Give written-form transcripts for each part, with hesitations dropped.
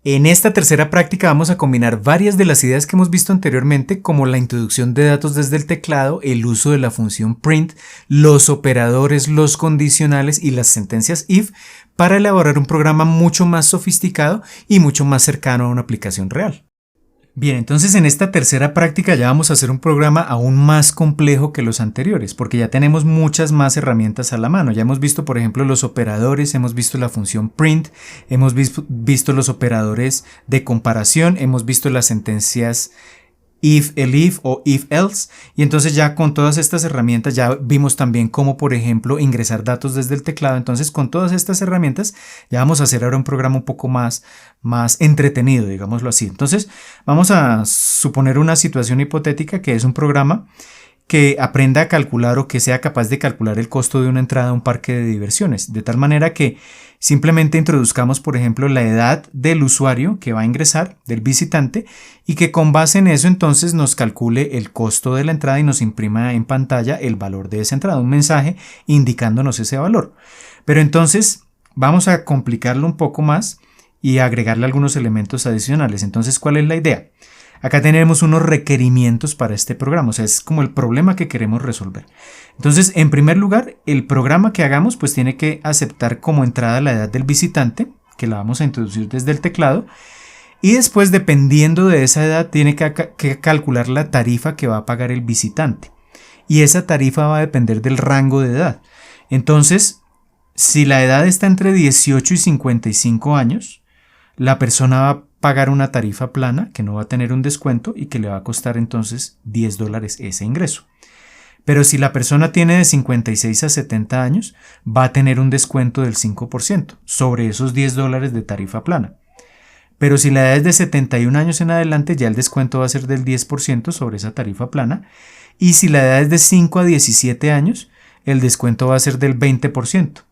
En esta tercera práctica vamos a combinar varias de las ideas que hemos visto anteriormente, como la introducción de datos desde el teclado, el uso de la función print, los operadores, los condicionales y las sentencias if, para elaborar un programa mucho más sofisticado y mucho más cercano a una aplicación real. Bien, entonces en esta tercera práctica ya vamos a hacer un programa aún más complejo que los anteriores, porque ya tenemos muchas más herramientas a la mano. Ya hemos visto, por ejemplo, los operadores, hemos visto la función print, hemos visto los operadores de comparación, hemos visto las sentencias if, elif o if else, y entonces ya con todas estas herramientas ya vimos también cómo, por ejemplo, ingresar datos desde el teclado. Entonces con todas estas herramientas ya vamos a hacer ahora un programa un poco más entretenido, digámoslo así. Entonces vamos a suponer una situación hipotética que es un programa que aprenda a calcular o que sea capaz de calcular el costo de una entrada a un parque de diversiones, de tal manera que simplemente introduzcamos, por ejemplo, la edad del usuario que va a ingresar, del visitante, y que con base en eso entonces nos calcule el costo de la entrada y nos imprima en pantalla el valor de esa entrada, un mensaje indicándonos ese valor. Pero entonces vamos a complicarlo un poco más y agregarle algunos elementos adicionales. Entonces, ¿cuál es la idea? Acá tenemos unos requerimientos para este programa, o sea, es como el problema que queremos resolver. Entonces, en primer lugar, el programa que hagamos pues tiene que aceptar como entrada la edad del visitante, que la vamos a introducir desde el teclado, y después, dependiendo de esa edad, tiene que calcular la tarifa que va a pagar el visitante. Y esa tarifa va a depender del rango de edad. Entonces, si la edad está entre 18 y 55 años, la persona va a pagar una tarifa plana que no va a tener un descuento y que le va a costar entonces $10 ese ingreso. Pero si la persona tiene de 56 a 70 años, va a tener un descuento del 5% sobre esos $10 de tarifa plana. Pero si la edad es de 71 años en adelante, ya el descuento va a ser del 10% sobre esa tarifa plana. Y si la edad es de 5 a 17 años, el descuento va a ser del 20%.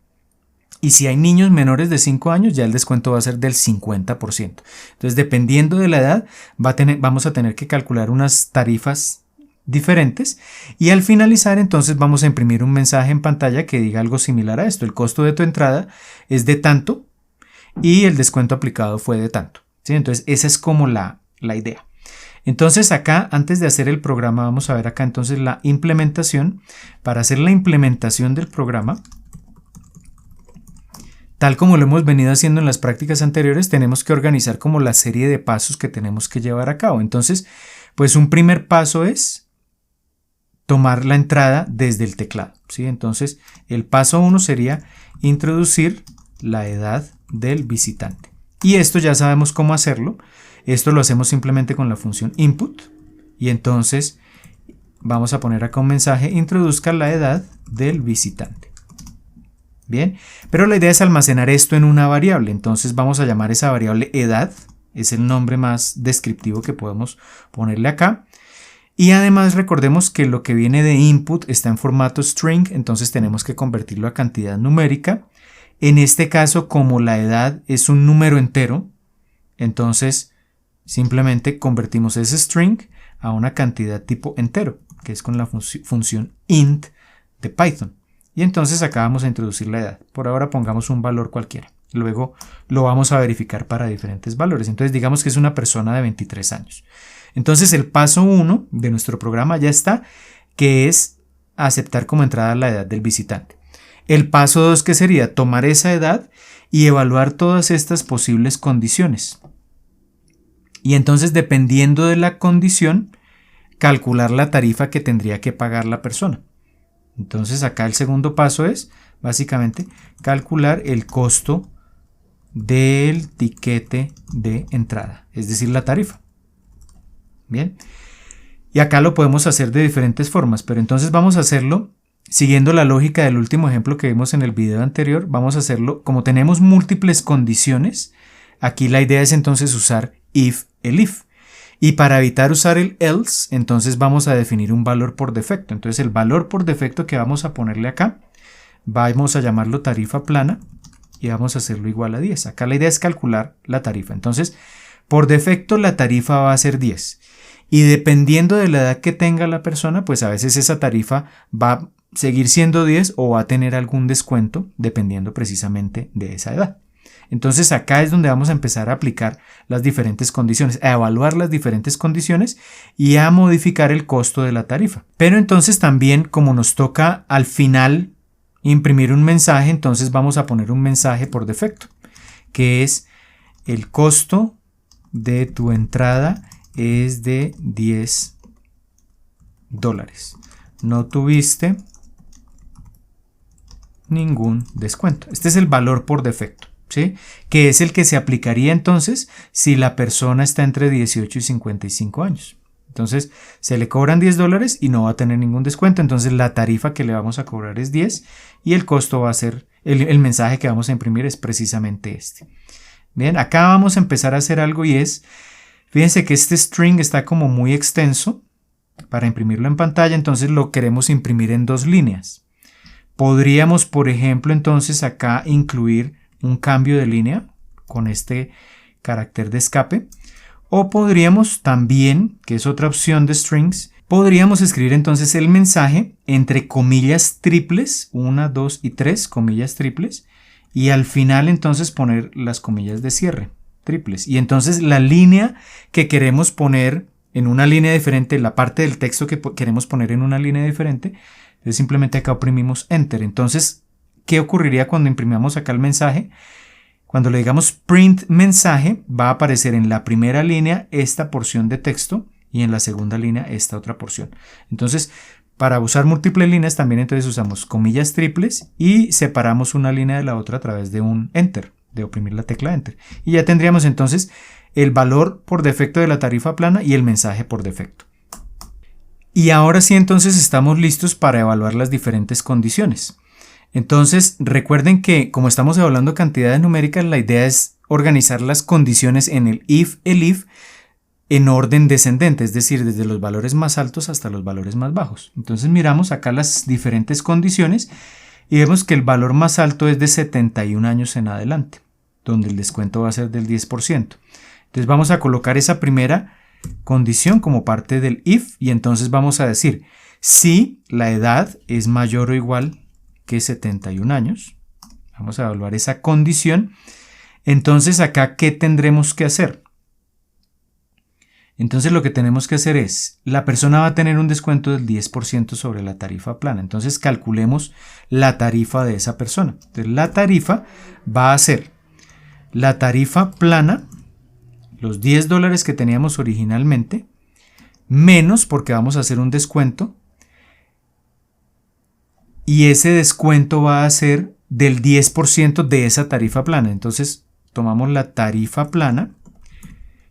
Y si hay niños menores de 5 años, ya el descuento va a ser del 50%. Entonces, dependiendo de la edad, vamos a tener que calcular unas tarifas diferentes y al finalizar entonces vamos a imprimir un mensaje en pantalla que diga algo similar a esto. El costo de tu entrada es de tanto y el descuento aplicado fue de tanto. ¿Sí? Entonces, esa es como la idea. Entonces acá, antes de hacer el programa, vamos a ver acá entonces la implementación. Para hacer la implementación del programa, tal como lo hemos venido haciendo en las prácticas anteriores, tenemos que organizar como la serie de pasos que tenemos que llevar a cabo. Entonces, pues un primer paso es tomar la entrada desde el teclado, ¿sí? Entonces, el paso 1 sería introducir la edad del visitante. Y esto ya sabemos cómo hacerlo. Esto lo hacemos simplemente con la función input. Y entonces vamos a poner acá un mensaje, introduzca la edad del visitante. Bien, pero la idea es almacenar esto en una variable, entonces vamos a llamar esa variable edad, es el nombre más descriptivo que podemos ponerle acá. Y además recordemos que lo que viene de input está en formato string, entonces tenemos que convertirlo a cantidad numérica. En este caso, como la edad es un número entero, entonces simplemente convertimos ese string a una cantidad tipo entero, que es con la función int de Python. Y entonces acá vamos a introducir la edad. Por ahora pongamos un valor cualquiera. Luego lo vamos a verificar para diferentes valores. Entonces digamos que es una persona de 23 años. Entonces el paso 1 de nuestro programa ya está, que es aceptar como entrada la edad del visitante. El paso 2 que sería tomar esa edad y evaluar todas estas posibles condiciones. Y entonces dependiendo de la condición, calcular la tarifa que tendría que pagar la persona. Entonces acá el segundo paso es básicamente calcular el costo del tiquete de entrada, es decir, la tarifa. Bien, y acá lo podemos hacer de diferentes formas, pero entonces vamos a hacerlo siguiendo la lógica del último ejemplo que vimos en el video anterior. Vamos a hacerlo como tenemos múltiples condiciones. Aquí la idea es entonces usar if, elif. Y para evitar usar el else, entonces vamos a definir un valor por defecto. Entonces el valor por defecto que vamos a ponerle acá, vamos a llamarlo tarifa plana y vamos a hacerlo igual a 10. Acá la idea es calcular la tarifa. Entonces, por defecto la tarifa va a ser 10. Y dependiendo de la edad que tenga la persona, pues a veces esa tarifa va a seguir siendo 10 o va a tener algún descuento dependiendo precisamente de esa edad. Entonces acá es donde vamos a empezar a aplicar las diferentes condiciones, a evaluar las diferentes condiciones y a modificar el costo de la tarifa. Pero entonces también, como nos toca al final imprimir un mensaje, entonces vamos a poner un mensaje por defecto, que es: el costo de tu entrada es de $10. No tuviste ningún descuento. Este es el valor por defecto, ¿sí? Que es el que se aplicaría entonces si la persona está entre 18 y 55 años. Entonces se le cobran $10 y no va a tener ningún descuento. Entonces la tarifa que le vamos a cobrar es 10 y el costo va a ser, el mensaje que vamos a imprimir es precisamente este. Bien, acá vamos a empezar a hacer algo y es, fíjense que este string está como muy extenso para imprimirlo en pantalla, entonces lo queremos imprimir en 2 líneas. Podríamos, por ejemplo, entonces acá incluir un cambio de línea con este carácter de escape, o podríamos también, que es otra opción de strings, podríamos escribir entonces el mensaje entre comillas triples, 1, 2 y 3 comillas triples, y al final entonces poner las comillas de cierre triples. Y entonces la línea que queremos poner en una línea diferente, la parte del texto que queremos poner en una línea diferente, entonces simplemente acá oprimimos Enter. Entonces, ¿qué ocurriría cuando imprimamos acá el mensaje? Cuando le digamos print mensaje, va a aparecer en la primera línea esta porción de texto y en la segunda línea esta otra porción. Entonces, para usar múltiples líneas también entonces usamos comillas triples y separamos una línea de la otra a través de un Enter, de oprimir la tecla Enter. Y ya tendríamos entonces el valor por defecto de la tarifa plana y el mensaje por defecto. Y ahora sí entonces estamos listos para evaluar las diferentes condiciones. Entonces recuerden que como estamos evaluando cantidades numéricas, la idea es organizar las condiciones en el if en orden descendente, es decir, desde los valores más altos hasta los valores más bajos. Entonces miramos acá las diferentes condiciones y vemos que el valor más alto es de 71 años en adelante, donde el descuento va a ser del 10%. Entonces vamos a colocar esa primera condición como parte del if y entonces vamos a decir si la edad es mayor o igual que 71 años. Vamos a evaluar esa condición. Entonces acá, ¿qué tendremos que hacer? Entonces lo que tenemos que hacer es, la persona va a tener un descuento del 10% sobre la tarifa plana. Entonces calculemos la tarifa de esa persona. Entonces la tarifa va a ser la tarifa plana, los $10 que teníamos originalmente, menos, porque vamos a hacer un descuento, y ese descuento va a ser del 10% de esa tarifa plana. Entonces tomamos la tarifa plana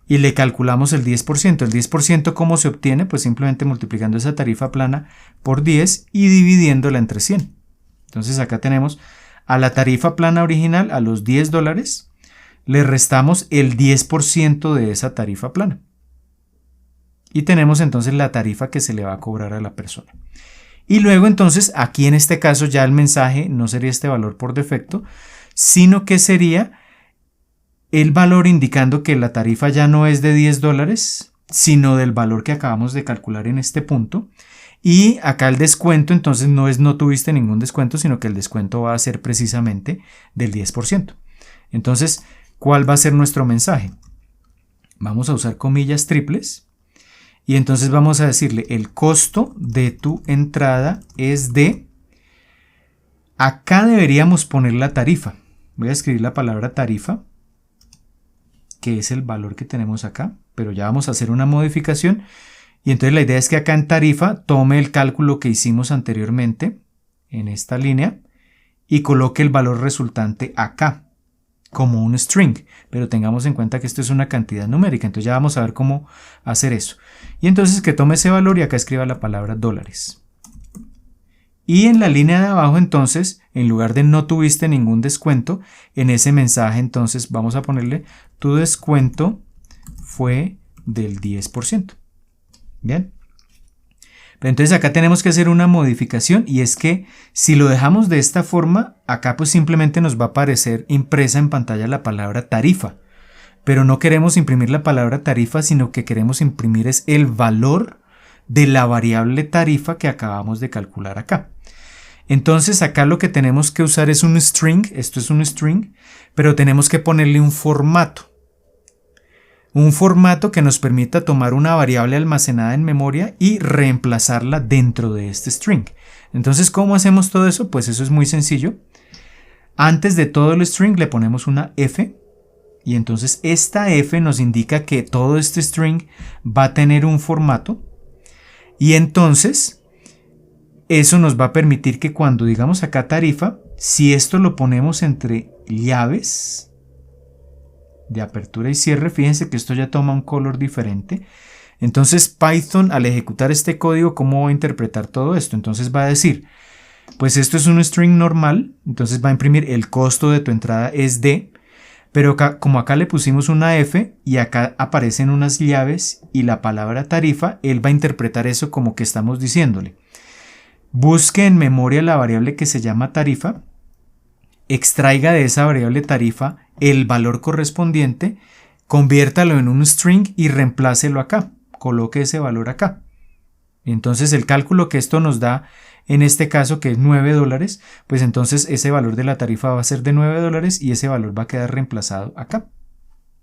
y le calculamos el 10%. El 10% ¿cómo se obtiene? Pues simplemente multiplicando esa tarifa plana por 10 y dividiéndola entre 100. Entonces acá tenemos a la tarifa plana original, a los $10, le restamos el 10% de esa tarifa plana. Y tenemos entonces la tarifa que se le va a cobrar a la persona. Y luego entonces aquí en este caso ya el mensaje no sería este valor por defecto, sino que sería el valor indicando que la tarifa ya no es de $10, sino del valor que acabamos de calcular en este punto. Y acá el descuento entonces no es no tuviste ningún descuento, sino que el descuento va a ser precisamente del 10%. Entonces, ¿cuál va a ser nuestro mensaje? Vamos a usar comillas triples. Y entonces vamos a decirle el costo de tu entrada es de... Acá deberíamos poner la tarifa. Voy a escribir la palabra tarifa, que es el valor que tenemos acá, pero ya vamos a hacer una modificación. Y entonces la idea es que acá en tarifa tome el cálculo que hicimos anteriormente en esta línea y coloque el valor resultante acá como un string, pero tengamos en cuenta que esto es una cantidad numérica, entonces ya vamos a ver cómo hacer eso. Y entonces que tome ese valor y acá escriba la palabra dólares. Y en la línea de abajo entonces, en lugar de no tuviste ningún descuento, en ese mensaje entonces vamos a ponerle tu descuento fue del 10%. Bien. Pero entonces acá tenemos que hacer una modificación y es que si lo dejamos de esta forma, acá pues simplemente nos va a aparecer impresa en pantalla la palabra tarifa. Pero no queremos imprimir la palabra tarifa, sino que queremos imprimir es el valor de la variable tarifa que acabamos de calcular acá. Entonces acá lo que tenemos que usar es un string, esto es un string, pero tenemos que ponerle un formato. Un formato que nos permita tomar una variable almacenada en memoria y reemplazarla dentro de este string. Entonces, ¿cómo hacemos todo eso? Pues eso es muy sencillo. Antes de todo el string le ponemos una f, y entonces esta f nos indica que todo este string va a tener un formato, y entonces eso nos va a permitir que cuando digamos acá tarifa, si esto lo ponemos entre llaves de apertura y cierre, fíjense que esto ya toma un color diferente. Entonces Python, al ejecutar este código, ¿cómo va a interpretar todo esto? Entonces va a decir, pues esto es un string normal, entonces va a imprimir el costo de tu entrada es D, pero acá, como acá le pusimos una F y acá aparecen unas llaves y la palabra tarifa, él va a interpretar eso como que estamos diciéndole: busque en memoria la variable que se llama tarifa, extraiga de esa variable tarifa el valor correspondiente, conviértalo en un string y reemplácelo acá, coloque ese valor acá. Entonces el cálculo que esto nos da en este caso, que es $9, pues entonces ese valor de la tarifa va a ser de $9 y ese valor va a quedar reemplazado acá.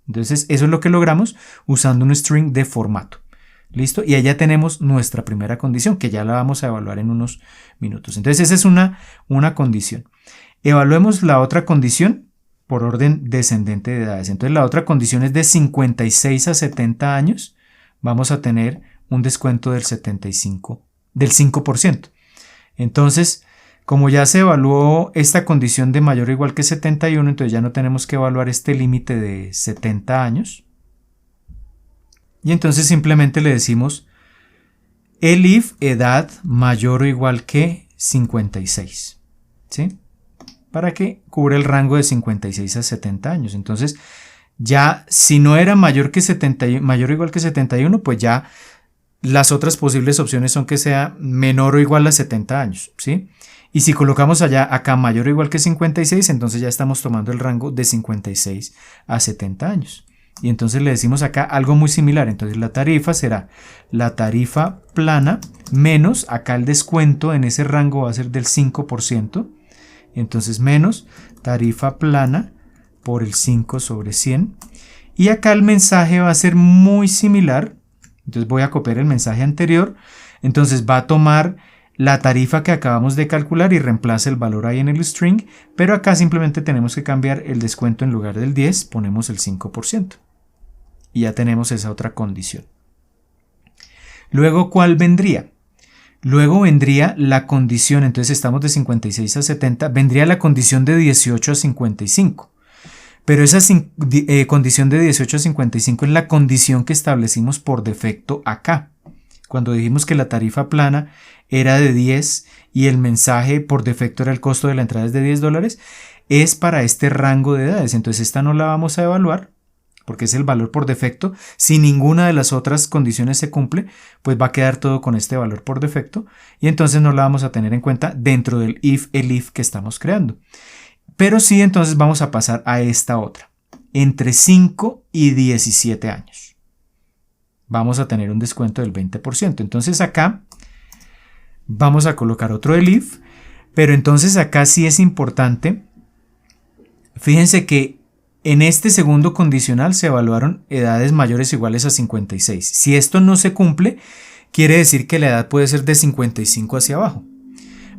Entonces eso es lo que logramos usando un string de formato. ¿Listo? Y allá tenemos nuestra primera condición, que ya la vamos a evaluar en unos minutos. Entonces esa es una condición. Evaluemos la otra condición por orden descendente de edades. Entonces la otra condición es de 56 a 70 años. Vamos a tener un descuento del 5%. Entonces, como ya se evaluó esta condición de mayor o igual que 71, entonces ya no tenemos que evaluar este límite de 70 años. Y entonces simplemente le decimos elif edad mayor o igual que 56. ¿Sí? Para que cubra el rango de 56 a 70 años. Entonces, ya si no era mayor o igual que 71, pues ya las otras posibles opciones son que sea menor o igual a 70 años, ¿sí? Y si colocamos acá mayor o igual que 56, entonces ya estamos tomando el rango de 56 a 70 años. Y entonces le decimos acá algo muy similar. Entonces la tarifa será la tarifa plana menos, acá el descuento en ese rango va a ser del 5%. Entonces menos tarifa plana por el 5 sobre 100. Y acá el mensaje va a ser muy similar. Entonces voy a copiar el mensaje anterior. Entonces va a tomar la tarifa que acabamos de calcular y reemplaza el valor ahí en el string. Pero acá simplemente tenemos que cambiar el descuento. En lugar del 10 ponemos el 5%. Y ya tenemos esa otra condición. Luego, ¿cuál vendría? Luego vendría la condición, entonces estamos de 56 a 70, vendría la condición de 18 a 55. Pero esa condición de 18 a 55 es la condición que establecimos por defecto acá. Cuando dijimos que la tarifa plana era de 10 y el mensaje por defecto era el costo de la entrada es de $10, es para este rango de edades. Entonces esta no la vamos a evaluar, porque es el valor por defecto. Si ninguna de las otras condiciones se cumple, pues va a quedar todo con este valor por defecto y entonces no la vamos a tener en cuenta dentro del elif que estamos creando. Pero sí, entonces vamos a pasar a esta otra, entre 5 y 17 años. Vamos a tener un descuento del 20%. Entonces acá vamos a colocar otro elif, pero entonces acá sí es importante. Fíjense que en este segundo condicional se evaluaron edades mayores o iguales a 56. Si esto no se cumple, quiere decir que la edad puede ser de 55 hacia abajo.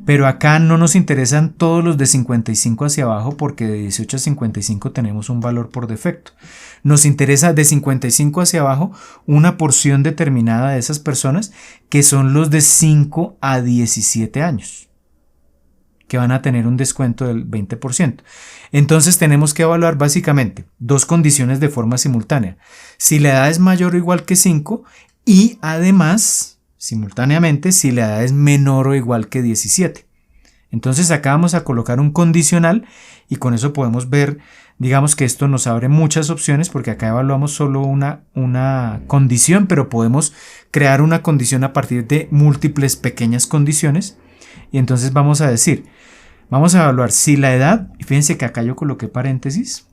Pero acá no nos interesan todos los de 55 hacia abajo porque de 18 a 55 tenemos un valor por defecto. Nos interesa de 55 hacia abajo una porción determinada de esas personas que son los de 5 a 17 años, que van a tener un descuento del 20%. Entonces tenemos que evaluar básicamente dos condiciones de forma simultánea. Si la edad es mayor o igual que 5 y además, simultáneamente, si la edad es menor o igual que 17. Entonces acá vamos a colocar un condicional y con eso podemos ver, digamos que esto nos abre muchas opciones porque acá evaluamos solo una condición, pero podemos crear una condición a partir de múltiples pequeñas condiciones. Y entonces vamos a decir, vamos a evaluar si la edad, y fíjense que acá yo coloqué paréntesis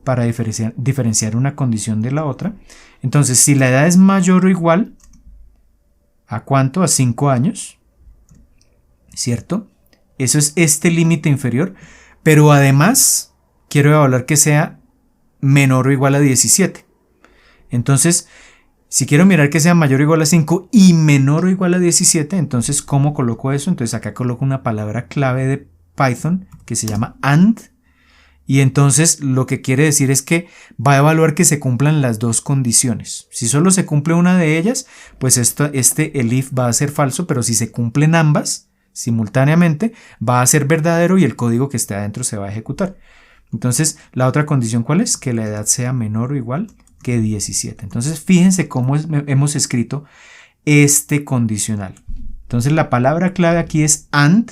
para diferenciar una condición de la otra. Entonces, si la edad es mayor o igual, ¿a cuánto? A 5 años, ¿cierto? Eso es este límite inferior, pero además quiero evaluar que sea menor o igual a 17. Entonces, si quiero mirar que sea mayor o igual a 5 y menor o igual a 17, entonces, ¿cómo coloco eso? Entonces acá coloco una palabra clave de Python que se llama AND. Y entonces lo que quiere decir es que va a evaluar que se cumplan las dos condiciones. Si solo se cumple una de ellas, pues el if va a ser falso, pero si se cumplen ambas simultáneamente, va a ser verdadero y el código que esté adentro se va a ejecutar. Entonces, la otra condición, ¿cuál es? Que la edad sea menor o igual que 17. Entonces, fíjense cómo hemos escrito este condicional. Entonces, la palabra clave aquí es AND,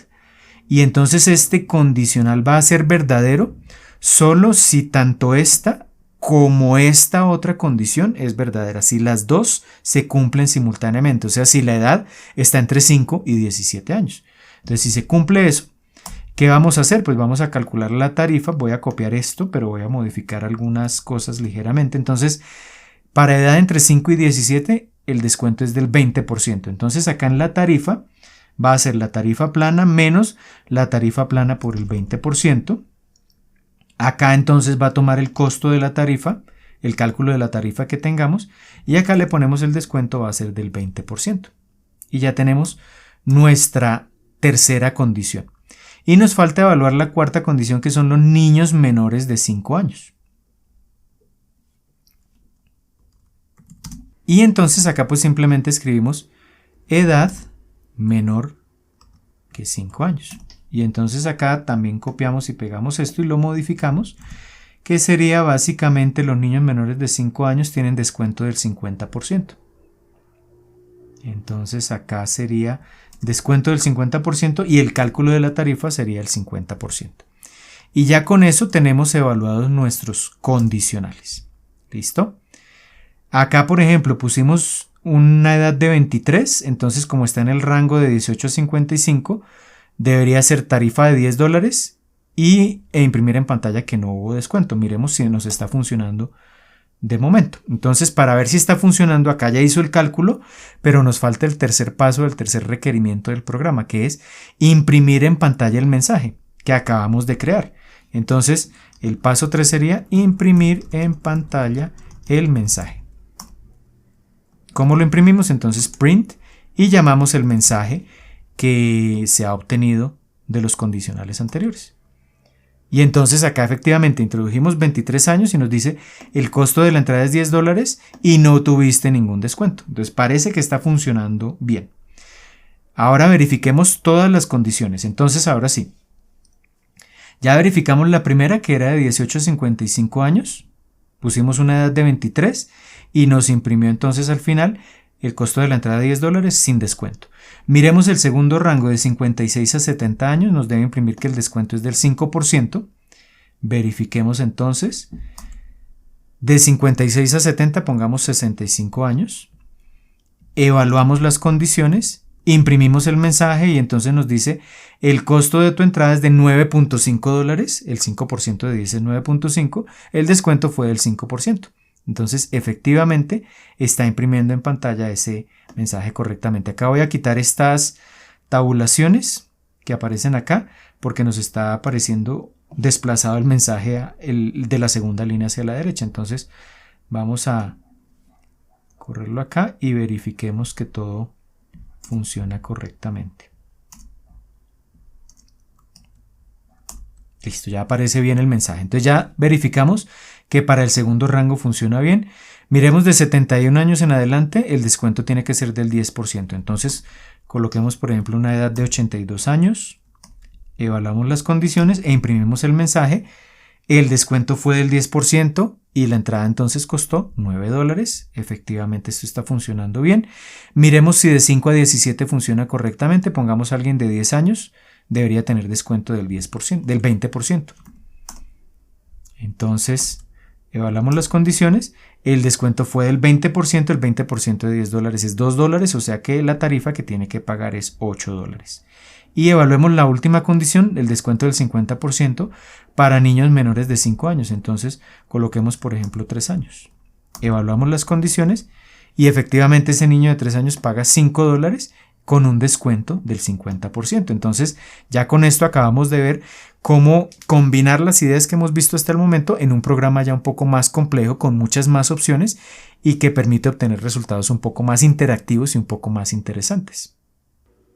y entonces este condicional va a ser verdadero solo si tanto esta como esta otra condición es verdadera, si las dos se cumplen simultáneamente, o sea, si la edad está entre 5 y 17 años. Entonces, si se cumple eso, ¿qué vamos a hacer? Pues vamos a calcular la tarifa. Voy a copiar esto, pero voy a modificar algunas cosas ligeramente. Entonces, para edad entre 5 y 17, el descuento es del 20%. Entonces, acá en la tarifa va a ser la tarifa plana menos la tarifa plana por el 20%. Acá entonces va a tomar el costo de la tarifa, el cálculo de la tarifa que tengamos, y acá le ponemos el descuento, va a ser del 20%. Y ya tenemos nuestra tercera condición. Y nos falta evaluar la cuarta condición, que son los niños menores de 5 años. Y entonces acá pues simplemente escribimos edad menor que 5 años. Y entonces acá también copiamos y pegamos esto y lo modificamos, que sería básicamente los niños menores de 5 años tienen descuento del 50%. Entonces acá sería descuento del 50% y el cálculo de la tarifa sería el 50%. Y ya con eso tenemos evaluados nuestros condicionales. ¿Listo? Acá, por ejemplo, pusimos una edad de 23, entonces como está en el rango de 18 a 55, debería ser tarifa de $10 e imprimir en pantalla que no hubo descuento. Miremos si nos está funcionando de momento. Entonces, para ver si está funcionando, acá ya hizo el cálculo, pero nos falta el tercer paso, el tercer requerimiento del programa, que es imprimir en pantalla el mensaje que acabamos de crear. Entonces, el paso 3 sería imprimir en pantalla el mensaje. ¿Cómo lo imprimimos? Entonces, print, y llamamos el mensaje que se ha obtenido de los condicionales anteriores. Y entonces acá efectivamente introdujimos 23 años y nos dice el costo de la entrada es $10 y no tuviste ningún descuento. Entonces parece que está funcionando bien. Ahora verifiquemos todas las condiciones. Entonces ahora sí. Ya verificamos la primera, que era de 18 a 55 años. Pusimos una edad de 23 y nos imprimió entonces al final el costo de la entrada de $10 sin descuento. Miremos el segundo rango de 56 a 70 años, nos debe imprimir que el descuento es del 5%. Verifiquemos entonces. De 56 a 70 pongamos 65 años. Evaluamos las condiciones, imprimimos el mensaje y entonces nos dice el costo de tu entrada es de $9.5, el 5% de 10 es 9.5, el descuento fue del 5%. Entonces, efectivamente, está imprimiendo en pantalla ese mensaje correctamente. Acá voy a quitar estas tabulaciones que aparecen acá porque nos está apareciendo desplazado el mensaje de la segunda línea hacia la derecha. Entonces, vamos a correrlo acá y verifiquemos que todo funciona correctamente. Listo, ya aparece bien el mensaje. Entonces ya verificamos que para el segundo rango funciona bien. Miremos de 71 años en adelante, el descuento tiene que ser del 10%. Entonces coloquemos por ejemplo una edad de 82 años, evaluamos las condiciones e imprimimos el mensaje. El descuento fue del 10% y la entrada entonces costó $9. Efectivamente esto está funcionando bien. Miremos si de 5 a 17 funciona correctamente. Pongamos a alguien de 10 años. Debería tener descuento del 10%, del 20%. Entonces, evaluamos las condiciones. El descuento fue del 20%. El 20% de $10 es $2. O sea que la tarifa que tiene que pagar es $8. Y evaluemos la última condición, el descuento del 50% para niños menores de 5 años. Entonces, coloquemos por ejemplo 3 años. Evaluamos las condiciones y efectivamente ese niño de 3 años paga $5 con un descuento del 50%. Entonces, ya con esto acabamos de ver cómo combinar las ideas que hemos visto hasta el momento en un programa ya un poco más complejo, con muchas más opciones y que permite obtener resultados un poco más interactivos y un poco más interesantes.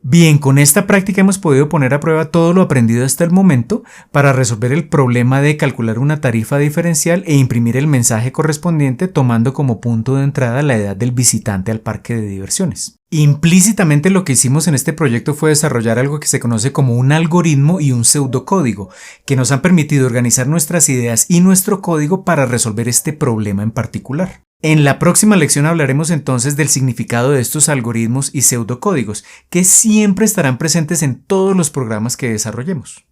Bien, con esta práctica hemos podido poner a prueba todo lo aprendido hasta el momento para resolver el problema de calcular una tarifa diferencial e imprimir el mensaje correspondiente tomando como punto de entrada la edad del visitante al parque de diversiones. Implícitamente lo que hicimos en este proyecto fue desarrollar algo que se conoce como un algoritmo y un pseudocódigo, que nos han permitido organizar nuestras ideas y nuestro código para resolver este problema en particular. En la próxima lección hablaremos entonces del significado de estos algoritmos y pseudocódigos, que siempre estarán presentes en todos los programas que desarrollemos.